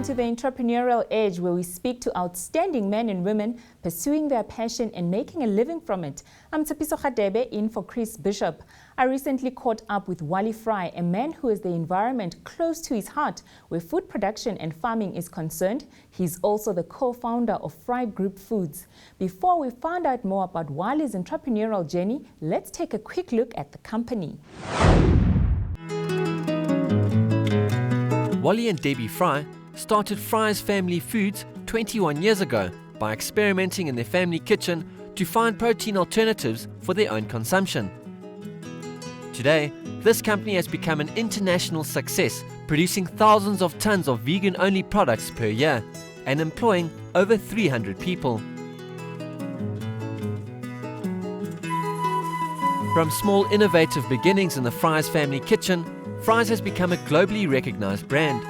Welcome to the Entrepreneurial Edge, where we speak to outstanding men and women pursuing their passion and making a living from it. I'm Tsepiso Khadebe, in for Chris Bishop. I recently caught up with Wally Fry, a man who has the environment close to his heart where food production and farming is concerned. He's also the co-founder of Fry Group Foods. Before we find out more about Wally's entrepreneurial journey, let's take a quick look at the company. Wally and Debbie Fry started Fry's Family Foods 21 years ago by experimenting in their family kitchen to find protein alternatives for their own consumption. Today, this company has become an international success, producing thousands of tons of vegan-only products per year and employing over 300 people. From small innovative beginnings in the Fry's Family kitchen, Fry's has become a globally recognized brand.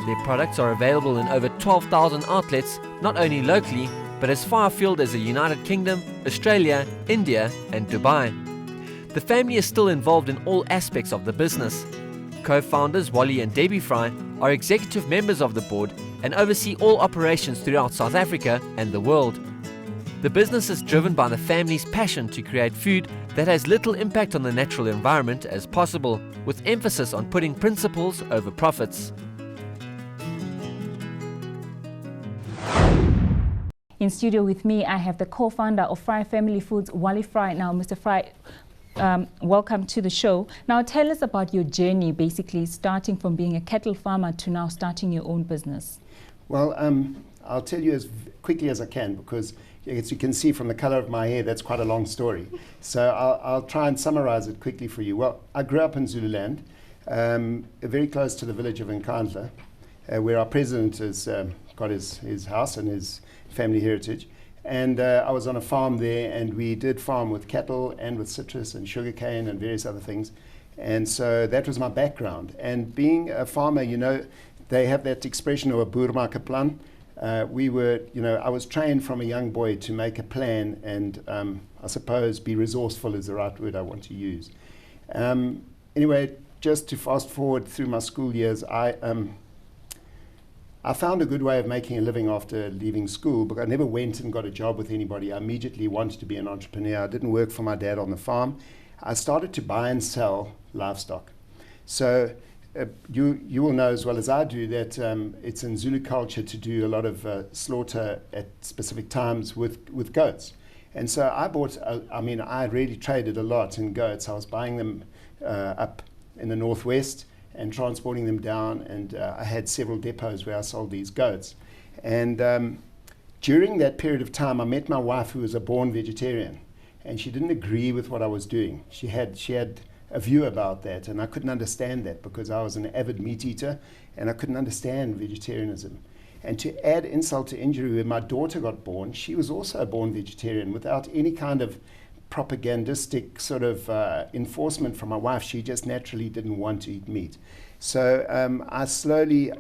Their products are available in over 12,000 outlets, not only locally, but as far afield as the United Kingdom, Australia, India, and Dubai. The family is still involved in all aspects of the business. Co-founders Wally and Debbie Fry are executive members of the board and oversee all operations throughout South Africa and the world. The business is driven by the family's passion to create food that has little impact on the natural environment as possible, with emphasis on putting principles over profits. In studio with me, I have the co-founder of Fry Family Foods, Wally Fry. Now, Mr. Fry, welcome to the show. Now, tell us about your journey, basically starting from being a cattle farmer to now starting your own business. Well, I'll tell you as quickly as I can, because as you can see from the color of my hair, that's quite a long story. So I'll try and summarize it quickly for you. Well, I grew up in Zululand, very close to the village of Nkandla, where our president has got his house and his family heritage. And I was on a farm there, and we did farm with cattle and with citrus and sugarcane and various other things. And so that was my background. And being a farmer, you know, they have that expression of a boer maak 'n plan. I was trained from a young boy to make a plan and I suppose be resourceful is the right word I want to use. Anyway, just to fast forward through my school years, I found a good way of making a living after leaving school, but I never went and got a job with anybody. I immediately wanted to be an entrepreneur. I didn't work for my dad on the farm. I started to buy and sell livestock. So you will know as well as I do that it's in Zulu culture to do a lot of slaughter at specific times with goats. And so I really traded a lot in goats. I was buying them up in the northwest and transporting them down, and I had several depots where I sold these goats. And during that period of time, I met my wife, who was a born vegetarian, and she didn't agree with what I was doing. She had a view about that, and I couldn't understand that because I was an avid meat eater and I couldn't understand vegetarianism. And to add insult to injury, when my daughter got born, she was also a born vegetarian without any kind of propagandistic sort of enforcement from my wife. She just naturally didn't want to eat meat. So I slowly,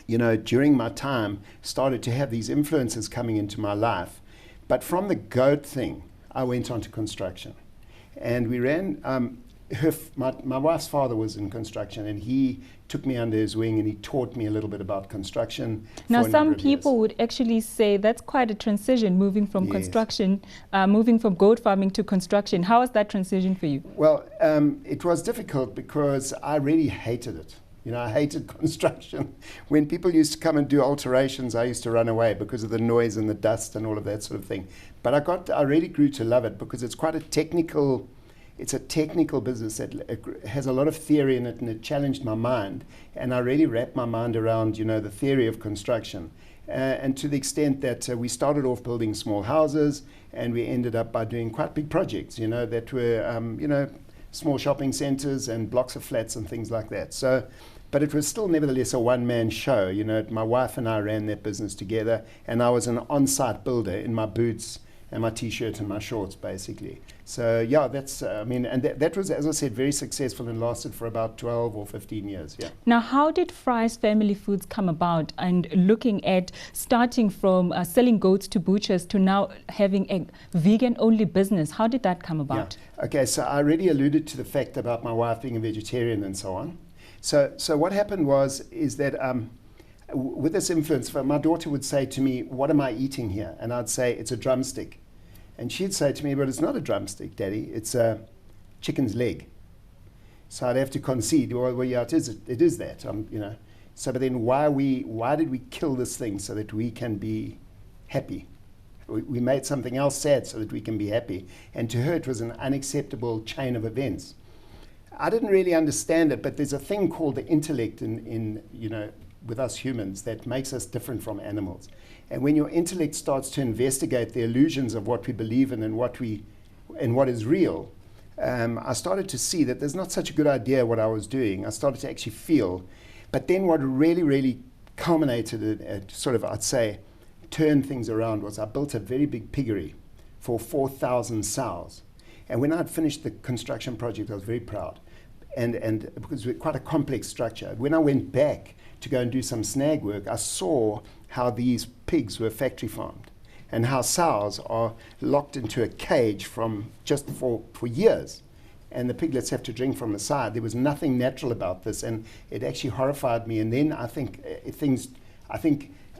during my time, started to have these influences coming into my life. But from the goat thing, I went on to construction. And we ran, my wife's father was in construction, and he took me under his wing and he taught me a little bit about construction. Now, some people would actually say that's quite a transition, moving from construction, moving from goat farming to construction. How was that transition for you? Well, it was difficult because I really hated it. You know, I hated construction. When people used to come and do alterations, I used to run away because of the noise and the dust and all of that sort of thing. But I really grew to love it because it's quite a technical business that has a lot of theory in it, and it challenged my mind. And I really wrapped my mind around, the theory of construction. And to the extent that we started off building small houses, and we ended up by doing quite big projects, that were, small shopping centers and blocks of flats and things like that. So, but it was still nevertheless a one-man show. My wife and I ran that business together, and I was an on-site builder in my boots and my t-shirt and my shorts, basically. So yeah, that's, and that was, as I said, very successful and lasted for about 12 or 15 years, yeah. Now, how did Fry's Family Foods come about, and looking at starting from selling goats to butchers to now having a vegan-only business? How did that come about? Yeah. Okay, so I already alluded to the fact about my wife being a vegetarian and so on. So what happened is that with this influence, my daughter would say to me, "What am I eating here?" And I'd say, "It's a drumstick." And she'd say to me, "But it's not a drumstick, Daddy. It's a chicken's leg." So I'd have to concede, well, yeah, it is that, you know. So, but then why did we kill this thing so that we can be happy? We made something else sad so that we can be happy. And to her, it was an unacceptable chain of events. I didn't really understand it, but there's a thing called the intellect in you know, with us humans that makes us different from animals. And when your intellect starts to investigate the illusions of what we believe in and what is real, I started to see that there's not such a good idea what I was doing. I started to actually feel. But then what really, really culminated at sort of, I'd say, turned things around was I built a very big piggery for 4,000 sows. And when I'd finished the construction project, I was very proud. And because we're quite a complex structure. When I went back to go and do some snag work, I saw how these pigs were factory farmed and how sows are locked into a cage from just for years. And the piglets have to drink from the side. There was nothing natural about this, and it actually horrified me. And then I think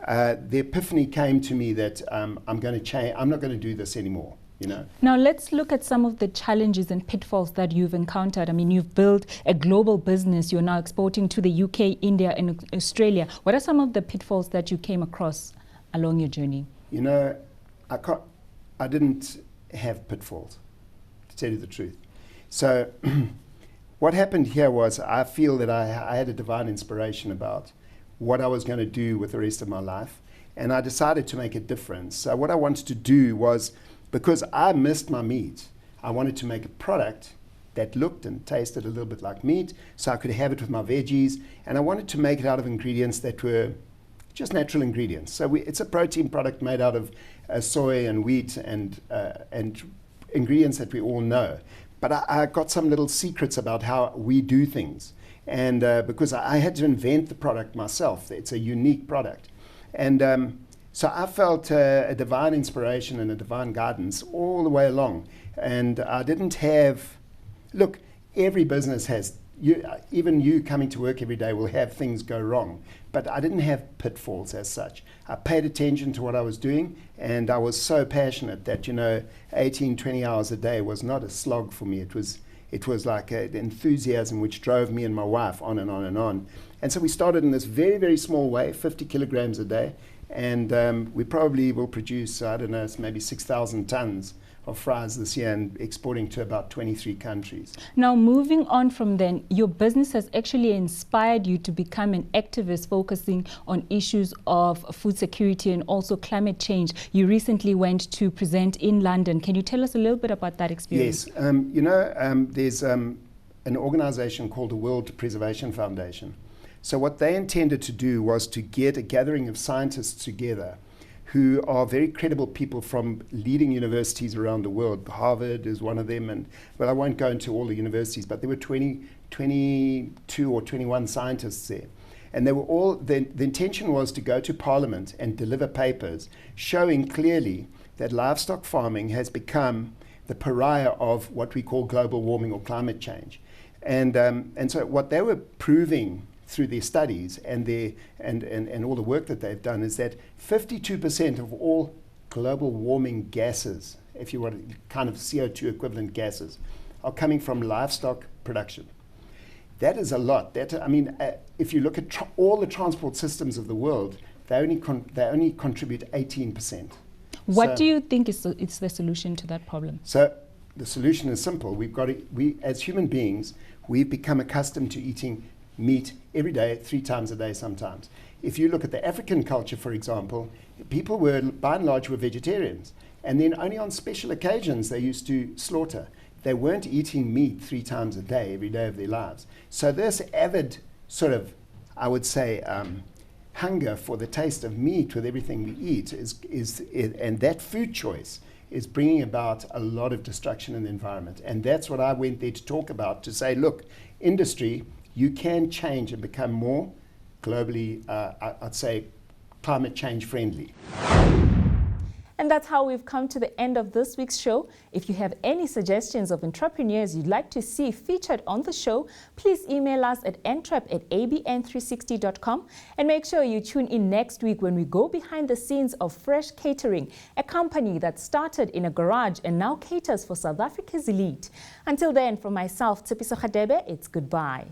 the epiphany came to me that I'm going to change. I'm not going to do this anymore. You know. Now let's look at some of the challenges and pitfalls that you've encountered. I mean, you've built a global business. You're now exporting to the UK, India, and Australia. What are some of the pitfalls that you came across along your journey? You know, I didn't have pitfalls, to tell you the truth. So what happened here was I feel that I had a divine inspiration about what I was going to do with the rest of my life, and I decided to make a difference. So what I wanted to do was, because I missed my meat, I wanted to make a product that looked and tasted a little bit like meat, so I could have it with my veggies, and I wanted to make it out of ingredients that were just natural ingredients. So it's a protein product made out of soy and wheat and ingredients that we all know. But I got some little secrets about how we do things. And because I had to invent the product myself, it's a unique product. And so I felt a divine inspiration and a divine guidance all the way along. And I didn't have, look, every business has, even you coming to work every day will have things go wrong. But I didn't have pitfalls as such. I paid attention to what I was doing, and I was so passionate that, you know, 18, 20 hours a day was not a slog for me. It was like an enthusiasm which drove me and my wife on and on and on. And so we started in this very, very small way, 50 kilograms a day. And we probably will produce, I don't know, maybe 6,000 tons of fries this year and exporting to about 23 countries. Now, moving on from then, your business has actually inspired you to become an activist focusing on issues of food security and also climate change. You recently went to present in London. Can you tell us a little bit about that experience? Yes. You know, there's an organization called the World Preservation Foundation. So what they intended to do was to get a gathering of scientists together who are very credible people from leading universities around the world. Harvard is one of them, and well, I won't go into all the universities, but there were 22 or 21 scientists there. And they were all, the intention was to go to Parliament and deliver papers showing clearly that livestock farming has become the pariah of what we call global warming or climate change. And so what they were proving through their studies and all the work that they've done is that 52% of all global warming gases, if you want kind of CO2 equivalent gases, are coming from livestock production. That is a lot. If you look at all the transport systems of the world, they only contribute 18%. What do you think is the solution to that problem? So the solution is simple. We as human beings, we've become accustomed to eating meat every day, 3 times a day sometimes. If you look at the African culture, for example, people were, by and large, were vegetarians. And then only on special occasions they used to slaughter. They weren't eating meat 3 times a day, every day of their lives. So this avid sort of, I would say, hunger for the taste of meat with everything we eat and that food choice is bringing about a lot of destruction in the environment. And that's what I went there to talk about, to say, look, industry, you can change and become more globally, I'd say, climate change friendly. And that's how we've come to the end of this week's show. If you have any suggestions of entrepreneurs you'd like to see featured on the show, please email us at entrep@abn360.com, and make sure you tune in next week when we go behind the scenes of Fresh Catering, a company that started in a garage and now caters for South Africa's elite. Until then, from myself, Tsepiso Khadebe, it's goodbye.